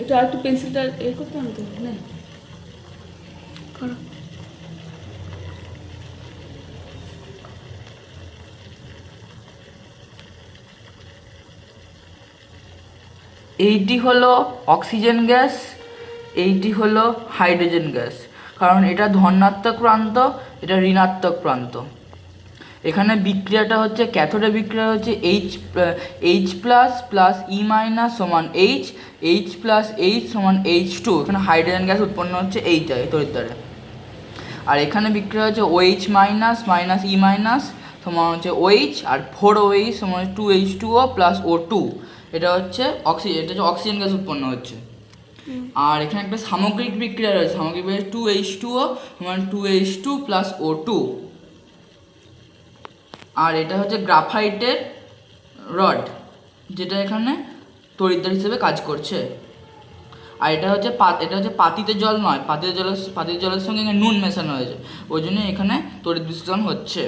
একটু আর একটু পেন্সিলটা করতে হবে তো না করো। এইটি হলো অক্সিজেন গ্যাস, এইটি হলো হাইড্রোজেন গ্যাস। কারণ এটা ধনাত্মক প্রান্ত, এটা ঋণাত্মক প্রান্ত। এখানে বিক্রিয়াটা হচ্ছে, ক্যাথোডে বিক্রিয়া হচ্ছে H plus plus E minus সমান এইচ প্লাস এইচ সমান H2। এখানে হাইড্রোজেন গ্যাস উৎপন্ন হচ্ছে এই তড়িৎদ্বারে। আর এখানে বিক্রিয়া হচ্ছে OH minus minus E minus সমান হচ্ছে OH, আর 4OH সমান 2H2O প্লাস O2। এটা হচ্ছে অক্সিজেন গ্যাস উৎপন্ন হচ্ছে। আর এখানে একটা সামগ্রিক বিক্রিয়া রয়েছে, সামগ্রিক বিক্রিয়া 2H2O সমান 2H2 প্লাস O2। আর এটা হচ্ছে গ্রাফাইটের রড, যেটা এখানে তড়িৎদ্বার হিসেবে কাজ করছে। আর এটা হচ্ছে পাতিতে জল নয়, পাতিতে জলের সঙ্গে নুন মেশানো হয়েছে, ওই জন্য এখানে তড়িৎ বিশ্লেষণ হচ্ছে।